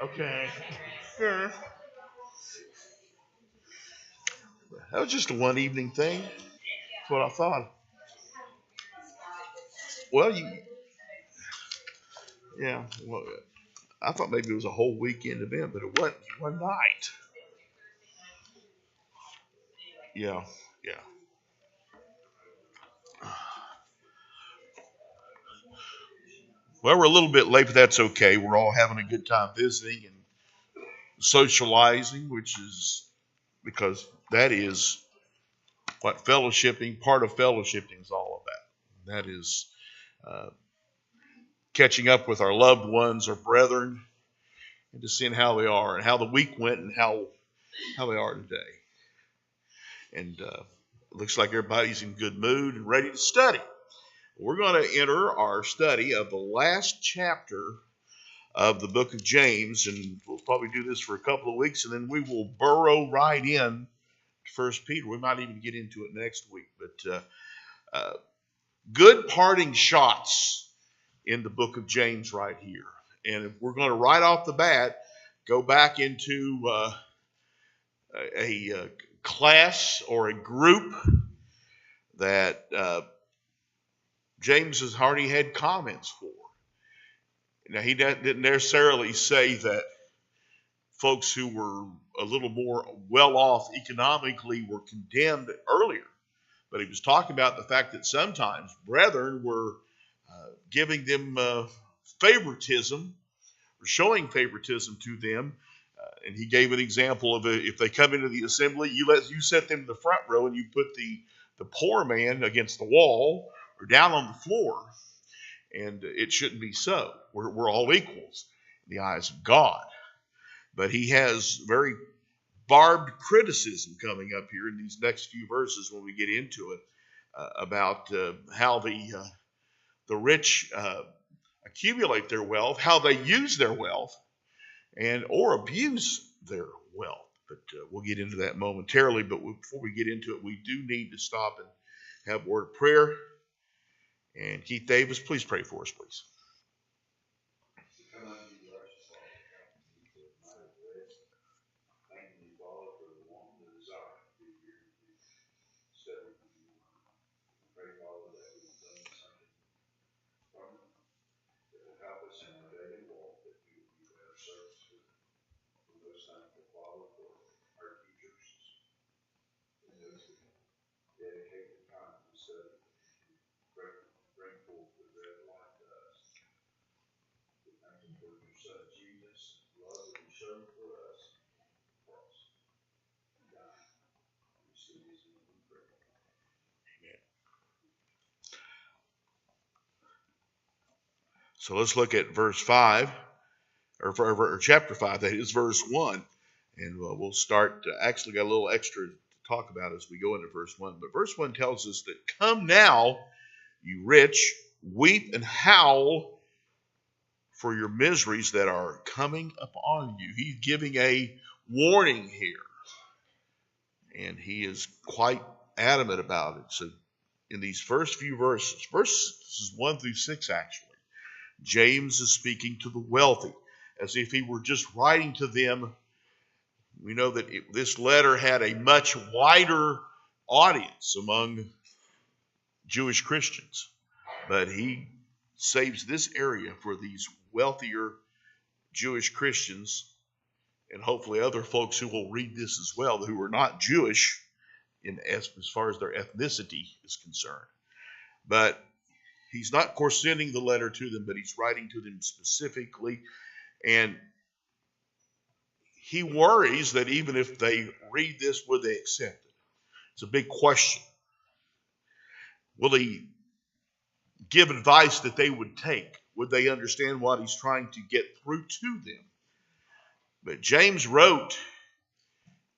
Okay. Yeah. That was just a one evening thing. That's what I thought. Well, yeah. Well, I thought maybe it was a whole weekend event, but it wasn't. One night. Yeah. Yeah. Well, we're a little bit late, but that's okay. We're all having a good time visiting and socializing, which is because that is what part of fellowshipping is all about. That is uh, catching up with our loved ones, our brethren, and just seeing how they are and how the week went and how they are today. And it looks like everybody's in good mood and ready to study. We're going to enter our study of the last chapter of the book of James, and we'll probably do this for a couple of weeks, and then we will burrow right in to First Peter. We might even get into it next week. But good parting shots in the book of James right here. And if we're going to right off the bat go back into a class or a group that James has already had comments for. Now, he didn't necessarily say that folks who were a little more well off economically were condemned earlier, but he was talking about the fact that sometimes brethren were giving them favoritism or showing favoritism to them. And he gave an example of if they come into the assembly, you set them in the front row and you put the poor man against the wall or down on the floor. And it shouldn't be so. We're all equals in the eyes of God. But he has very barbed criticism coming up here in these next few verses when we get into it about how the rich accumulate their wealth, how they use their wealth, and or abuse their wealth. But we'll get into that momentarily. But before we get into it, we do need to stop and have a word of prayer. And Keith Davis, please pray for us, please. So let's look at verse 5, or chapter 5, that is verse 1. And we'll start, actually got a little extra to talk about as we go into verse 1. But verse 1 tells us that, "Come now, you rich, weep and howl for your miseries that are coming upon you." He's giving a warning here. And he is quite adamant about it. So in these first few verses 1 through 6 actually, James is speaking to the wealthy as if he were just writing to them. We know that this letter had a much wider audience among Jewish Christians, but he saves this area for these wealthier Jewish Christians and hopefully other folks who will read this as well, who are not Jewish as far as their ethnicity is concerned. But he's not, of course, sending the letter to them, but he's writing to them specifically. And he worries that even if they read this, would they accept it? It's a big question. Will he give advice that they would take? Would they understand what he's trying to get through to them? But James wrote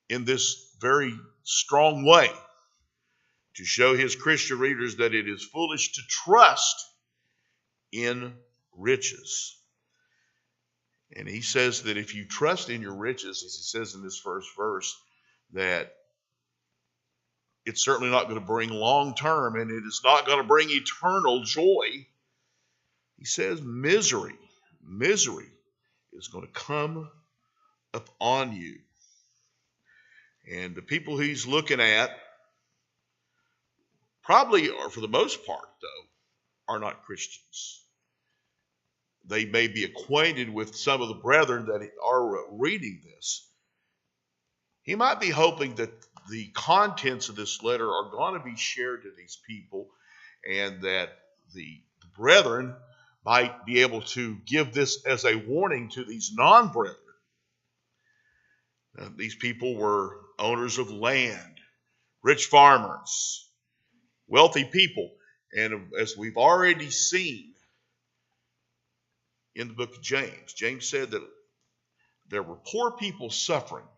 in this very strong way to show his Christian readers that it is foolish to trust in riches. And he says that if you trust in your riches, as he says in this first verse, that it's certainly not going to bring long term and it is not going to bring eternal joy. He He says misery is going to come upon you. And the people he's looking at probably, or for the most part, though, are not Christians. They may be acquainted with some of the brethren that are reading this. He might be hoping that the contents of this letter are going to be shared to these people, and that the brethren might be able to give this as a warning to these non-brethren. These people were owners of land, rich farmers, wealthy people. And as we've already seen in the book of James, James said that there were poor people suffering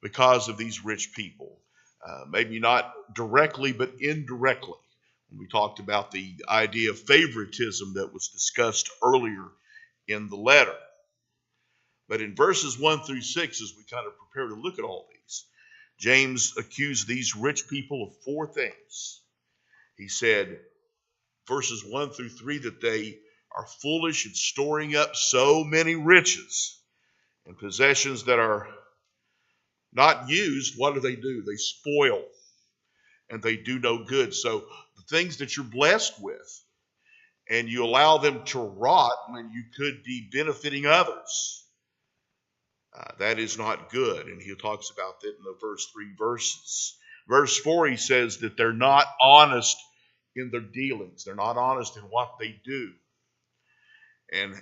because of these rich people. Maybe not directly, but indirectly. When we talked about the idea of favoritism that was discussed earlier in the letter. But in verses 1 through 6, as we kind of prepare to look at all these, James accused these rich people of four things. He said, verses 1 through 3, that they are foolish in storing up so many riches and possessions that are not used. What do? They spoil, and they do no good. So the things that you're blessed with, and you allow them to rot when you could be benefiting others, that is not good. And he talks about that in the first 3 verses. Verse 4, he says that they're not honest in their dealings. They're not honest in what they do. And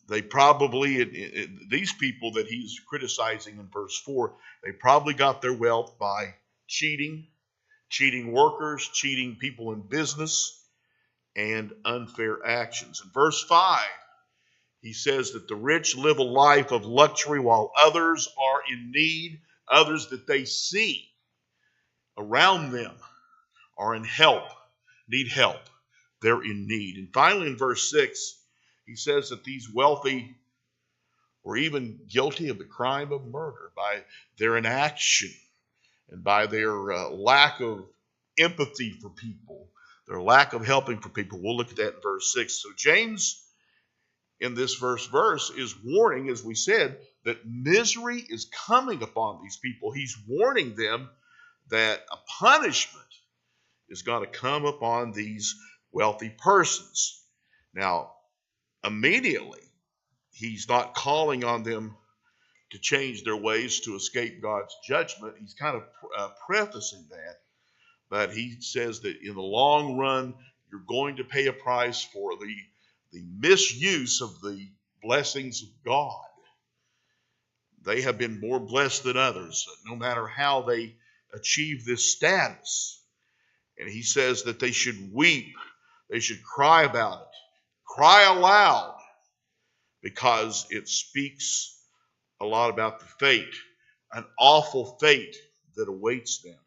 they probably, these people that he's criticizing in verse 4, they probably got their wealth by cheating workers, cheating people in business, and unfair actions. In verse 5, he says that the rich live a life of luxury while others are in need. Others that they see around them are in help, need help. They're in need. And finally, in verse 6, he says that these wealthy were even guilty of the crime of murder by their inaction and by their lack of empathy for people, their lack of helping for people. We'll look at that in verse 6. So James, in this verse, is warning, as we said, that misery is coming upon these people. He's warning them that a punishment is going to come upon these wealthy persons. Now, immediately, he's not calling on them to change their ways to escape God's judgment. He's kind of prefacing that. But he says that in the long run, you're going to pay a price for the misuse of the blessings of God. They have been more blessed than others, no matter how they achieve this status. And he says that they should weep. They should cry about it. Cry aloud, because it speaks a lot about the fate, an awful fate that awaits them.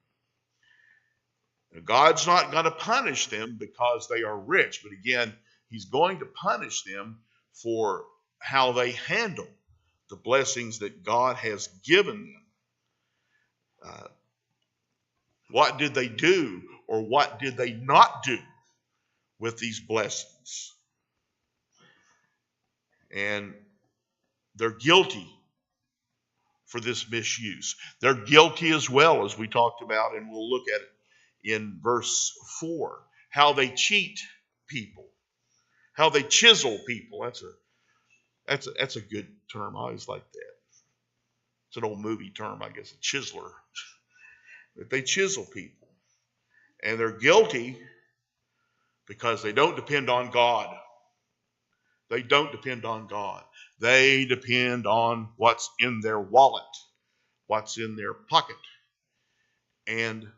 Now, God's not going to punish them because they are rich, but again, he's going to punish them for how they handle the blessings that God has given them. What did they do, or what did they not do with these blessings? And they're guilty for this misuse. They're guilty as well, as we talked about, and we'll look at it in verse 4, how they cheat people, how they chisel people. That's a good term. I always like that. It's an old movie term, I guess, a chiseler. That they chisel people. And they're guilty because they don't depend on God. They don't depend on God. They depend on what's in their wallet, what's in their pocket. And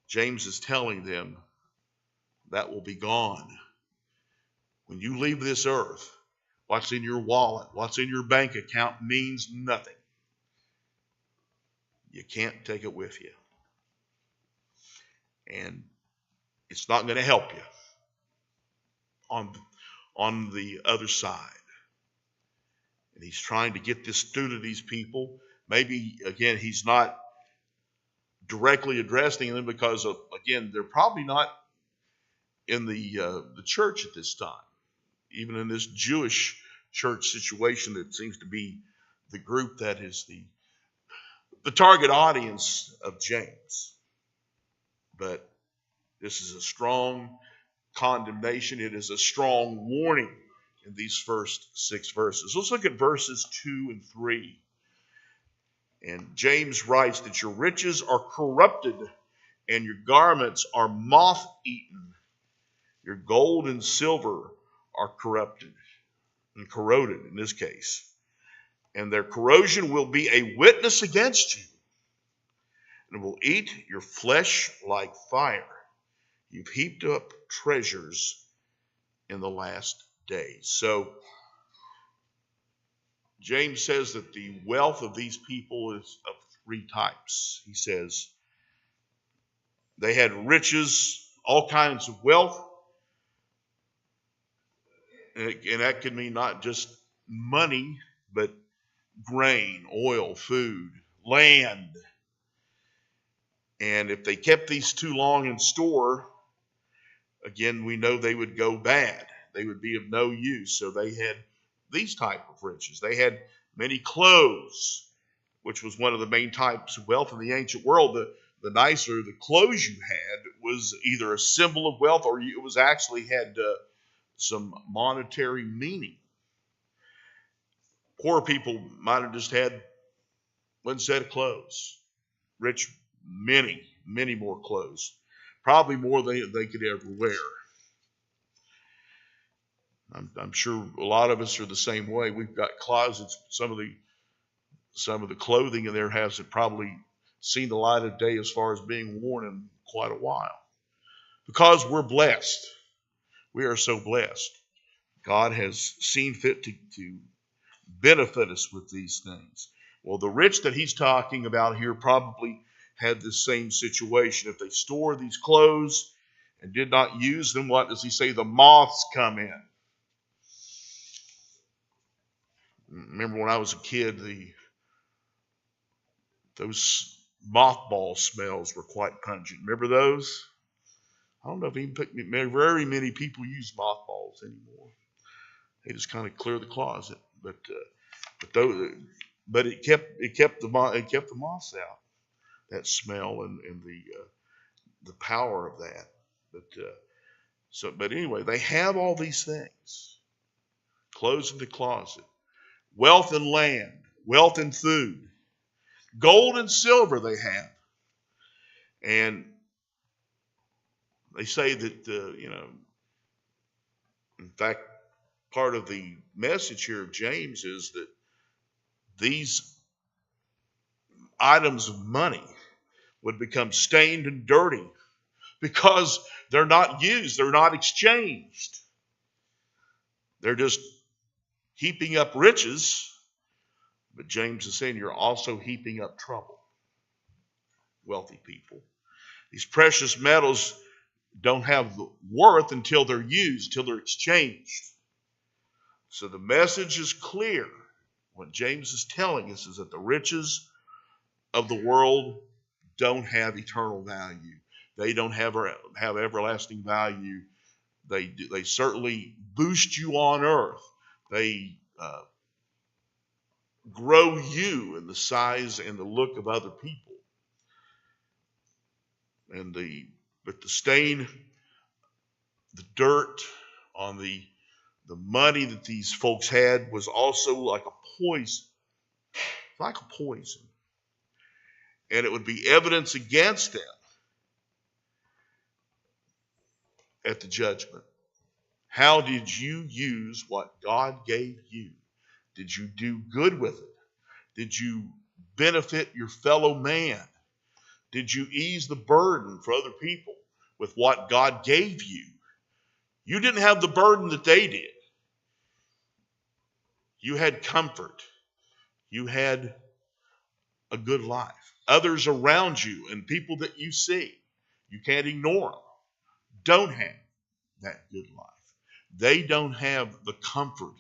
James is telling them that will be gone. When you leave this earth, what's in your wallet, what's in your bank account means nothing. You can't take it with you. And it's not going to help you on the other side. And he's trying to get this through to these people. Maybe, again, he's not directly addressing them because, again, they're probably not in the church at this time, even in this Jewish church situation that seems to be the group that is the target audience of James. But this is a strong condemnation. It is a strong warning in these first 6 verses. Let's look at verses 2 and 3. And James writes that your riches are corrupted and your garments are moth-eaten. Your gold and silver are corrupted and corroded in this case. And their corrosion will be a witness against you and will eat your flesh like fire. You've heaped up treasures in the last days. So James says that the wealth of these people is of 3 types. He says they had riches, all kinds of wealth, and that could mean not just money, but grain, oil, food, land. And if they kept these too long in store, again, we know they would go bad. They would be of no use. So they had these type of riches. They had many clothes, which was one of the main types of wealth in the ancient world. The nicer the clothes you had was either a symbol of wealth or it was actually had some monetary meaning. Poor people might have just had one set of clothes. Rich, many, many more clothes. Probably more than they could ever wear. I'm sure a lot of us are the same way. We've got closets. Some of the clothing in there hasn't probably seen the light of day as far as being worn in quite a while. Because we're blessed. We are so blessed. God has seen fit to benefit us with these things. Well, the rich that he's talking about here probably had the same situation. If they store these clothes and did not use them, what does he say? The moths come in. Remember when I was a kid, those mothball smells were quite pungent. Remember those? I don't know if very many people use mothballs anymore. They just kind of clear the closet, but it kept the moths out. That smell and the power of that. But anyway, they have all these things. Clothes in the closet, wealth and land, wealth and food, gold and silver they have, and they say that in fact, part of the message here of James is that these items of money would become stained and dirty because they're not used, they're not exchanged. They're just heaping up riches, but James is saying you're also heaping up trouble. Wealthy people. These precious metals don't have the worth until they're used, until they're exchanged. So the message is clear. What James is telling us is that the riches of the world don't have eternal value. They don't have everlasting value. They certainly boost you on earth. They grow you in the size and the look of other people. But the stain, the dirt on the money that these folks had was also like a poison. Like a poison. And it would be evidence against them at the judgment. How did you use what God gave you? Did you do good with it? Did you benefit your fellow man? Did you ease the burden for other people with what God gave you? You didn't have the burden that they did. You had comfort. You had a good life. Others around you and people that you see, you can't ignore them, don't have that good life. They don't have the comfort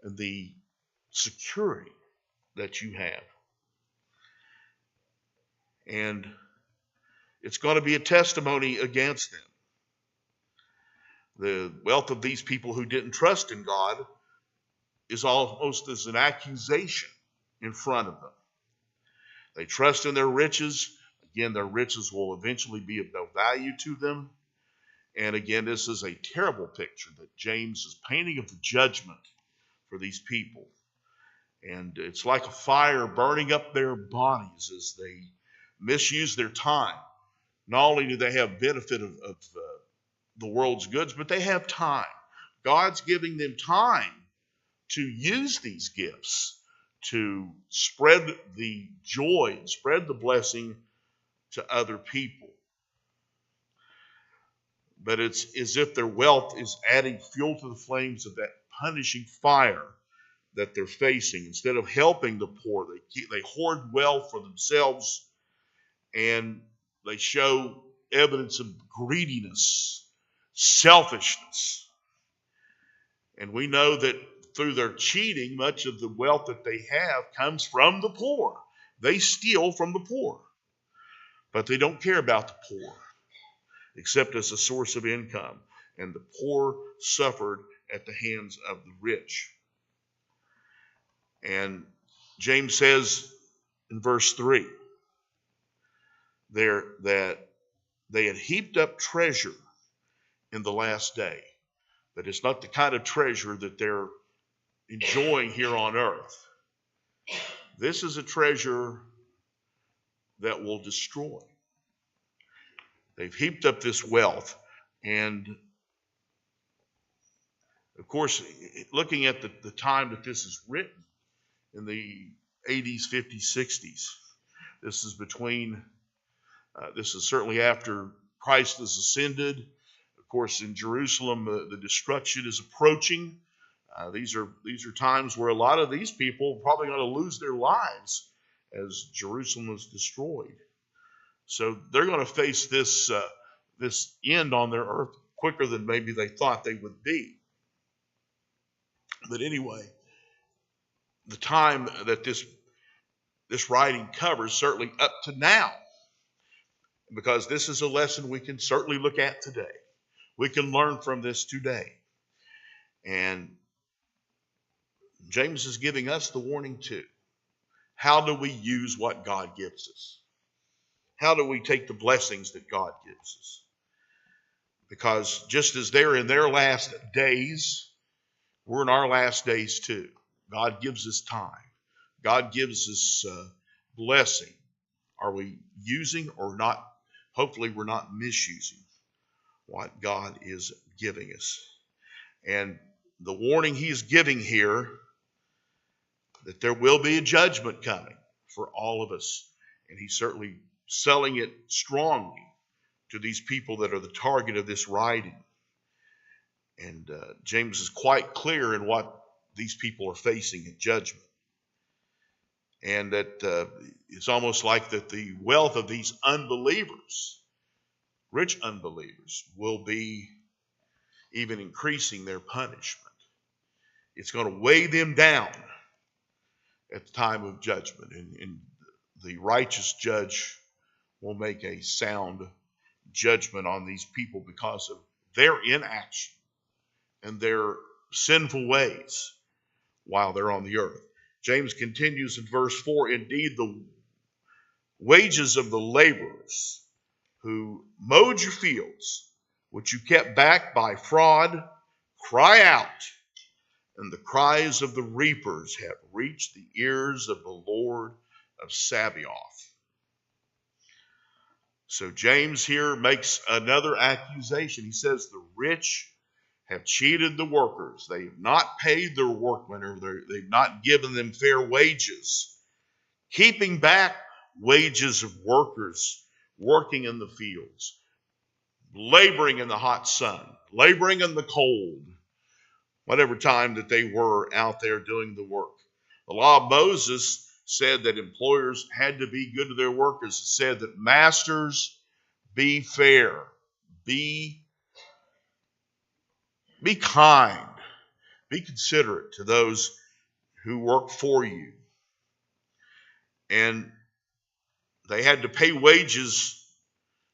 and the security that you have. And it's going to be a testimony against them. The wealth of these people who didn't trust in God is almost as an accusation in front of them. They trust in their riches. Again, their riches will eventually be of no value to them. And again, this is a terrible picture that James is painting of the judgment for these people. And it's like a fire burning up their bodies as they misuse their time. Not only do they have benefit of the world's goods, but they have time. God's giving them time to use these gifts to spread the joy, spread the blessing to other people. But it's as if their wealth is adding fuel to the flames of that punishing fire that they're facing. Instead of helping the poor, they hoard wealth for themselves, and they show evidence of greediness, selfishness. And we know that through their cheating, much of the wealth that they have comes from the poor. They steal from the poor, but they don't care about the poor except as a source of income. And the poor suffered at the hands of the rich. And James says in verse 3 there that they had heaped up treasure in the last day. But it's not the kind of treasure that they're enjoying here on earth. This is a treasure that will destroy. They've heaped up this wealth. And of course, looking at the time that this is written, in the 80s, 50s, 60s, this is certainly after Christ has ascended. Of course, in Jerusalem, the destruction is approaching. These are times where a lot of these people are probably going to lose their lives as Jerusalem is destroyed. So they're going to face this end on their earth quicker than maybe they thought they would be. But anyway, the time that this writing covers, certainly up to now, because this is a lesson we can certainly look at today. We can learn from this today. And James is giving us the warning too. How do we use what God gives us? How do we take the blessings that God gives us? Because just as they're in their last days, we're in our last days too. God gives us time. God gives us blessing. Are we using or not? Hopefully we're not misusing what God is giving us. And the warning he's giving here, that there will be a judgment coming for all of us. And he's certainly selling it strongly to these people that are the target of this writing. And James is quite clear in what these people are facing in judgment. And that it's almost like that the wealth of these unbelievers, rich unbelievers, will be even increasing their punishment. It's going to weigh them down at the time of judgment. And the righteous judge will make a sound judgment on these people because of their inaction and their sinful ways while they're on the earth. James continues in verse 4, indeed the wages of the laborers who mowed your fields, which you kept back by fraud, cry out, and the cries of the reapers have reached the ears of the Lord of Sabaoth. So James here makes another accusation. He says the rich have cheated the workers. They have not paid their workmen, or they've not given them fair wages, keeping back wages of workers working in the fields, laboring in the hot sun, laboring in the cold, whatever time that they were out there doing the work. The law of Moses said that employers had to be good to their workers. It said that masters, be fair, be kind, be considerate to those who work for you. And they had to pay wages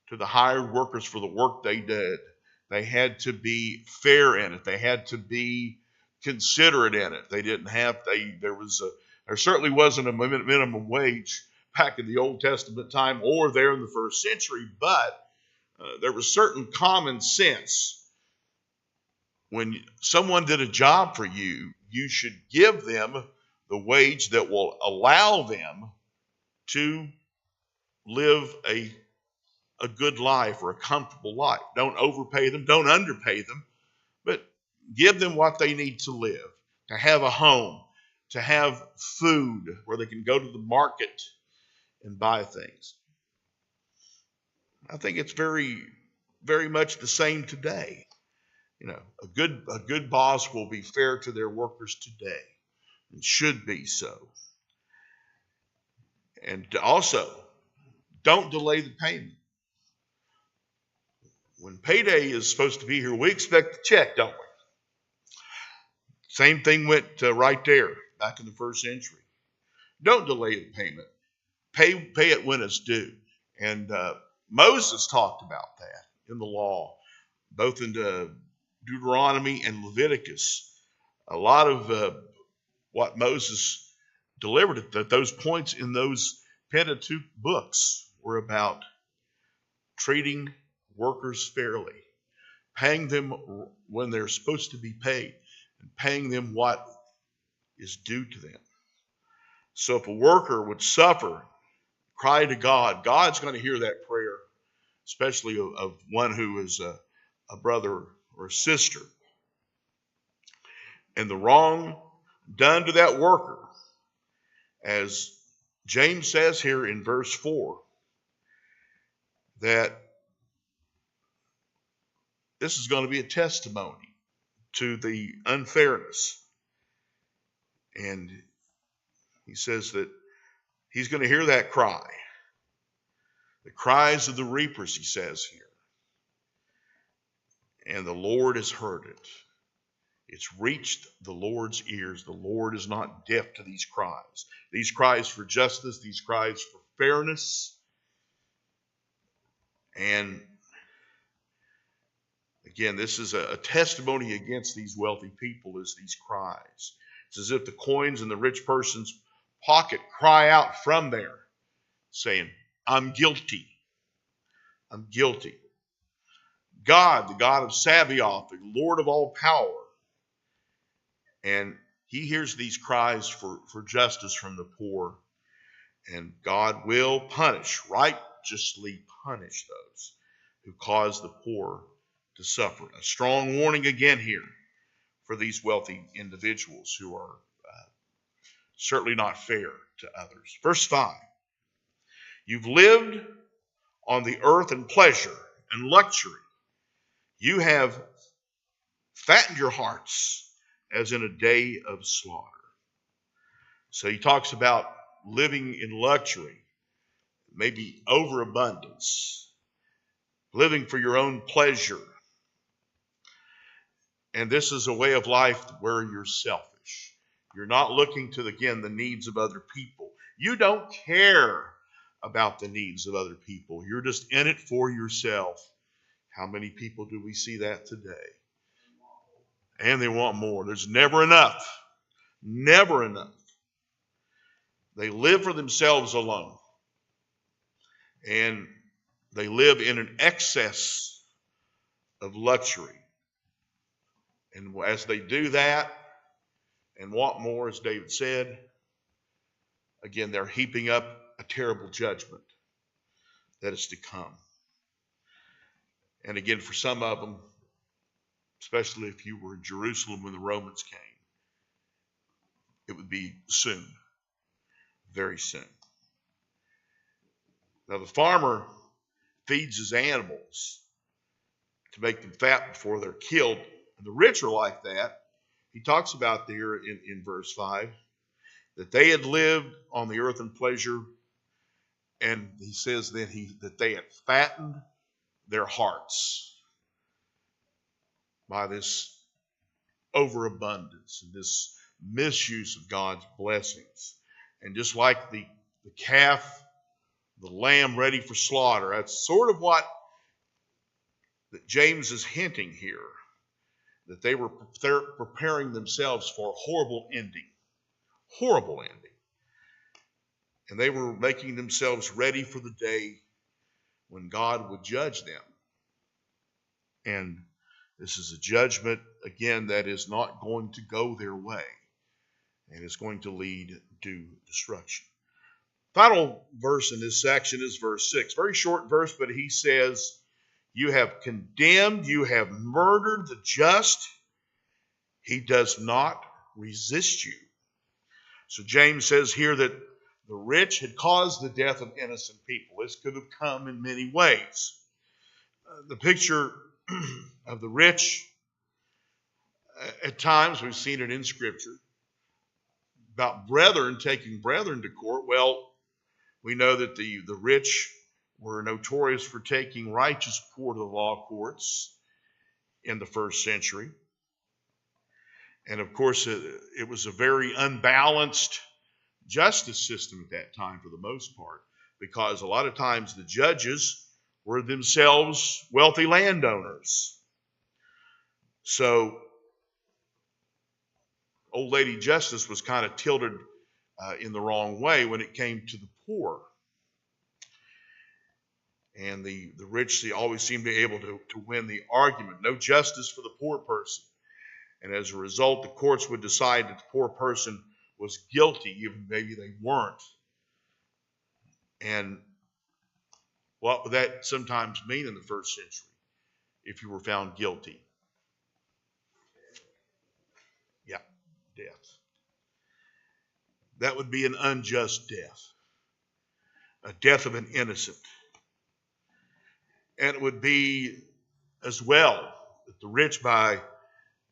to the hired workers for the work they did. They had to be fair in it. They had to be considerate in it. They didn't have, there certainly wasn't a minimum wage back in the Old Testament time or there in the first century, but there was certain common sense. When someone did a job for you, you should give them the wage that will allow them to live a good life or a comfortable life. Don't overpay them, don't underpay them, but give them what they need to live, to have a home, to have food where they can go to the market and buy things. I think it's very, very much the same today. You know, a good boss will be fair to their workers today and should be so. And also, don't delay the payment. When payday is supposed to be here, we expect the check, don't we? Same thing went right there back in the first century. Don't delay the payment. Pay it when it's due. And Moses talked about that in the law, both in Deuteronomy and Leviticus. A lot of what Moses delivered, that those points in those Pentateuch books were about treating workers fairly, paying them when they're supposed to be paid, and paying them what is due to them. So if a worker would suffer, cry to God, God's going to hear that prayer, especially of one who is a brother or a sister. And the wrong done to that worker, as James says here in verse 4, that this is going to be a testimony to the unfairness. And he says that he's going to hear that cry. The cries of the reapers, he says here. And the Lord has heard it. It's reached the Lord's ears. The Lord is not deaf to these cries. These cries for justice, these cries for fairness. And again, this is a testimony against these wealthy people, is these cries. It's as if the coins in the rich person's pocket cry out from there, saying, I'm guilty. I'm guilty. God, the God of Sabaoth, the Lord of all power. And he hears these cries for justice from the poor. And God will punish, righteously punish those who cause the poor to suffer. A strong warning again here for these wealthy individuals who are certainly not fair to others. Verse 5, you've lived on the earth in pleasure and luxury. You have fattened your hearts as in a day of slaughter. So he talks about living in luxury, maybe overabundance, living for your own pleasure. And this is a way of life where you're selfish. You're not looking to, again, the needs of other people. You don't care about the needs of other people. You're just in it for yourself. How many people do we see that today? And they want more. There's never enough. Never enough. They live for themselves alone. And they live in an excess of luxury. And as they do that and want more, as David said, again, they're heaping up a terrible judgment that is to come. And again, for some of them, especially if you were in Jerusalem when the Romans came, it would be soon, very soon. Now, the farmer feeds his animals to make them fat before they're killed. And the rich are like that. He talks about there in verse 5 that they had lived on the earth in pleasure. And he says then that they had fattened their hearts by this overabundance and this misuse of God's blessings. And just like the calf, the lamb ready for slaughter, that's sort of what that James is hinting here that they're preparing themselves for a horrible ending. Horrible ending. And they were making themselves ready for the day when God would judge them. And this is a judgment, again, that is not going to go their way and is going to lead to destruction. Final verse in this section is verse 6. Very short verse, but he says, you have condemned, you have murdered the just. He does not resist you. So James says here that the rich had caused the death of innocent people. This could have come in many ways. The picture of the rich, at times we've seen it in Scripture, about brethren taking brethren to court. Well, we know that the rich were notorious for taking righteous poor to the law courts in the first century. And of course, it was a very unbalanced justice system at that time for the most part, because a lot of times the judges were themselves wealthy landowners. So old lady justice was kind of tilted in the wrong way when it came to the poor. And the rich, they always seemed to be able to win the argument. No justice for the poor person. And as a result, the courts would decide that the poor person was guilty, even maybe they weren't. And what would that sometimes mean in the first century if you were found guilty? Yeah, death. That would be an unjust death, a death of an innocent. And it would be as well that the rich, by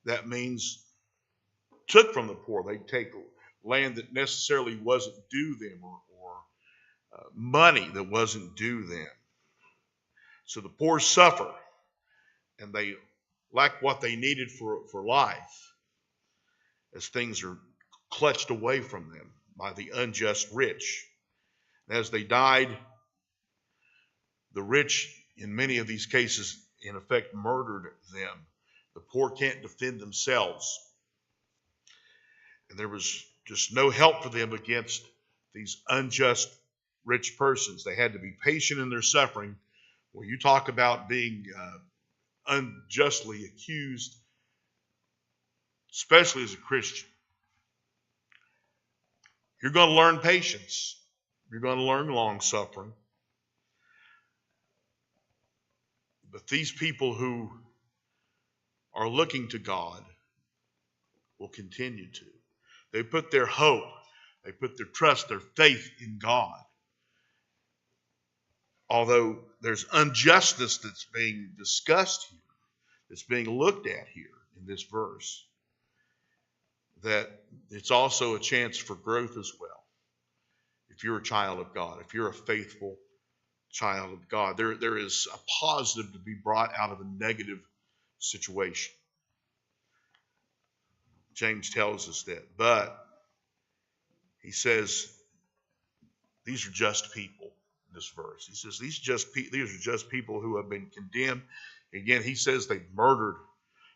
that means, took from the poor. They'd take land that necessarily wasn't due them, or money that wasn't due them. So the poor suffer, and they lack what they needed for life as things are clutched away from them by the unjust rich. As they died, the rich, in many of these cases, in effect, murdered them. The poor can't defend themselves. And there was just no help for them against these unjust rich persons. They had to be patient in their suffering. Well, you talk about being unjustly accused, especially as a Christian. You're going to learn patience. You're going to learn long suffering. But these people who are looking to God will continue to. They put their hope, they put their trust, their faith in God. Although there's injustice that's being discussed here, that's being looked at here in this verse, that it's also a chance for growth as well. If you're a child of God, if you're a faithful child of God, there is a positive to be brought out of a negative situation. James tells us that. But he says, these are just people, this verse. He says, these are just people who have been condemned. Again, he says they've murdered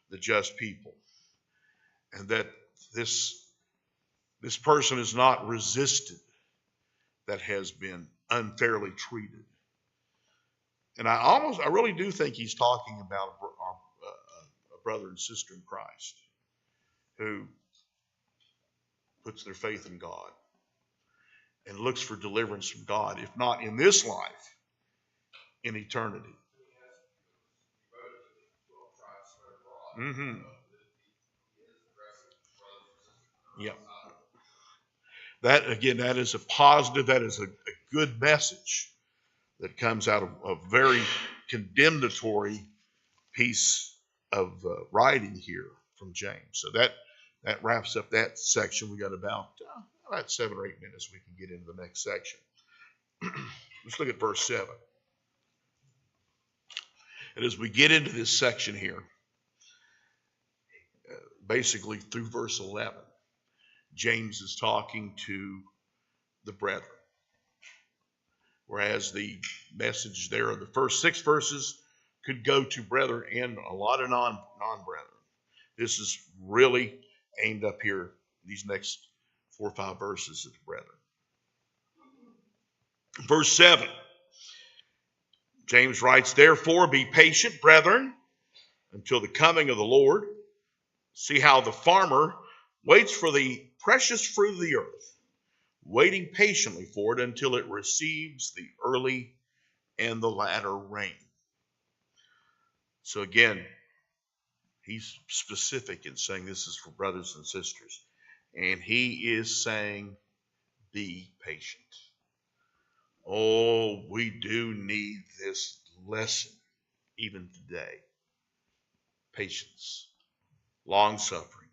the just people. And that this person is not resisted, that has been unfairly treated. And I really do think he's talking about a brother and sister in Christ who puts their faith in God and looks for deliverance from God, if not in this life, in eternity. Mm-hmm. Yeah. That, again, that is a positive, that is a good message that comes out of a very condemnatory piece of writing here from James. So that wraps up that section. We got about 7 or 8 minutes. We can get into the next section. Let's look at verse 7. And as we get into this section here, basically through verse 11, James is talking to the brethren. Whereas the message there in the first 6 verses could go to brethren and a lot of non-brethren. This is really aimed up here, these next 4 or 5 verses of the brethren. Verse 7, James writes, "Therefore be patient, brethren, until the coming of the Lord. See how the farmer waits for the precious fruit of the earth, waiting patiently for it until it receives the early and the latter rain." So again, he's specific in saying this is for brothers and sisters. And he is saying, be patient. Oh, we do need this lesson even today. Patience, long suffering.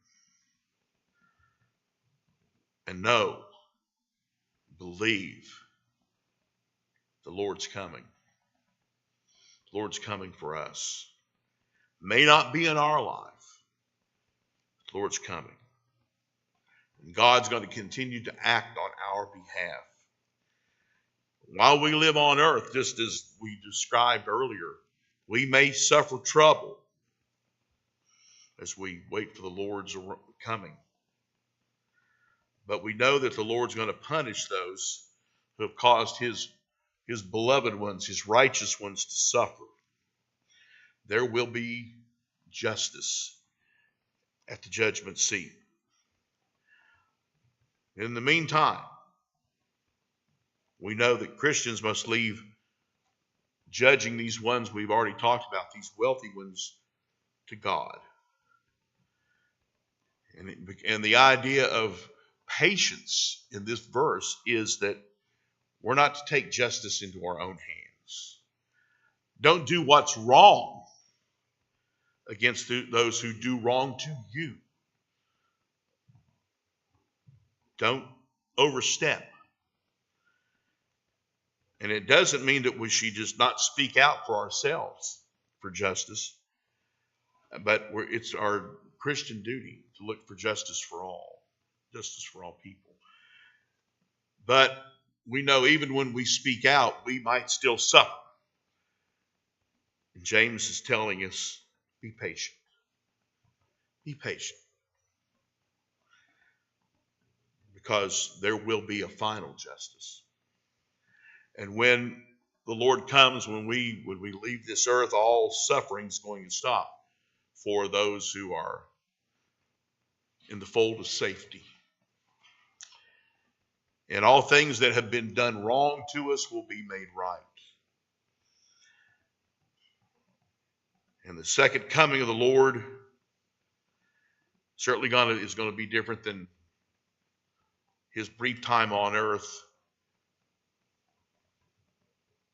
And know, believe the Lord's coming. The Lord's coming for us. May not be in our life. The Lord's coming. And God's going to continue to act on our behalf. While we live on earth, just as we described earlier, we may suffer trouble as we wait for the Lord's coming. But we know that the Lord's going to punish those who have caused his beloved ones, his righteous ones, to suffer. There will be justice at the judgment seat. In the meantime, we know that Christians must leave judging these ones we've already talked about, these wealthy ones, to God. And the idea of patience in this verse is that we're not to take justice into our own hands. Don't do what's wrong against those who do wrong to you. Don't overstep. And it doesn't mean that we should just not speak out for ourselves for justice, but it's our Christian duty to look for justice for all people. But we know even when we speak out, we might still suffer. And James is telling us, be patient. Be patient. Because there will be a final justice. And when the Lord comes, when we leave this earth, all suffering is going to stop for those who are in the fold of safety. And all things that have been done wrong to us will be made right. And the second coming of the Lord certainly is going to be different than his brief time on earth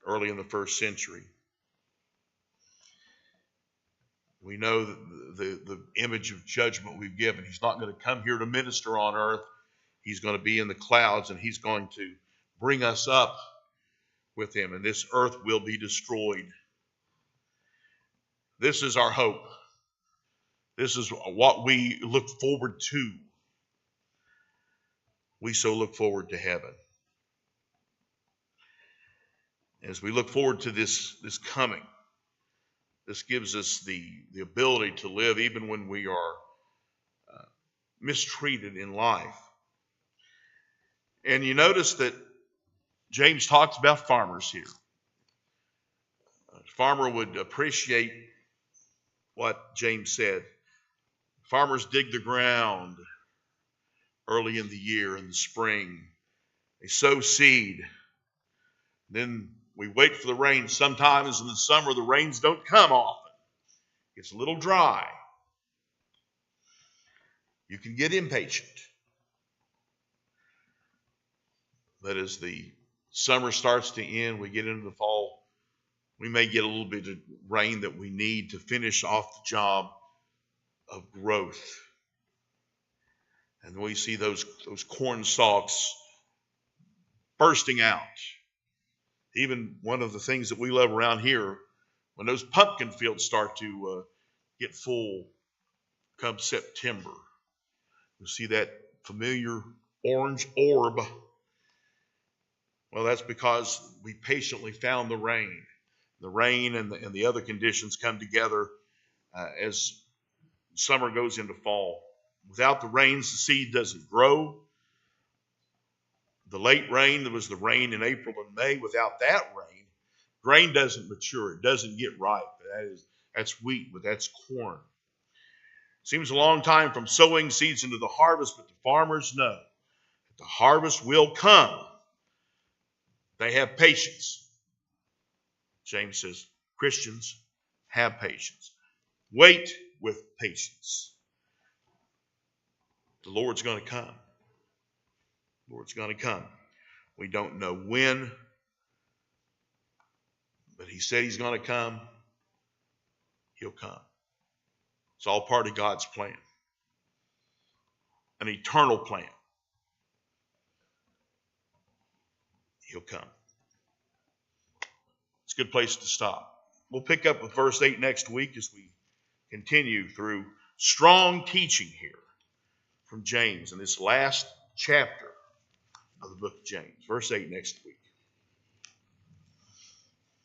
early in the first century. We know that the image of judgment we've given. He's not going to come here to minister on earth. He's going to be in the clouds, and he's going to bring us up with him, and this earth will be destroyed. This is our hope. This is what we look forward to. We so look forward to heaven. As we look forward to this coming, this gives us the ability to live even when we are mistreated in life. And you notice that James talks about farmers here. A farmer would appreciate what James said. Farmers dig the ground early in the year, in the spring. They sow seed. Then we wait for the rain. Sometimes in the summer, the rains don't come often. It's a little dry. You can get impatient. But as the summer starts to end, we get into the fall, we may get a little bit of rain that we need to finish off the job of growth. And we see those corn stalks bursting out. Even one of the things that we love around here, when those pumpkin fields start to get full come September, you see that familiar orange orb. Well, that's because we patiently found the rain. The rain and the other conditions come together as summer goes into fall. Without the rains, the seed doesn't grow. The late rain, there was the rain in April and May. Without that rain, grain doesn't mature. It doesn't get ripe. That's wheat, but that's corn. Seems a long time from sowing seeds into the harvest, but the farmers know that the harvest will come. They have patience. James says, Christians, have patience. Wait with patience. The Lord's going to come. The Lord's going to come. We don't know when, but he said he's going to come. He'll come. It's all part of God's plan. An eternal plan. He'll come. It's a good place to stop. We'll pick up with verse 8 next week as we continue through strong teaching here from James in this last chapter of the book of James. Verse 8 next week.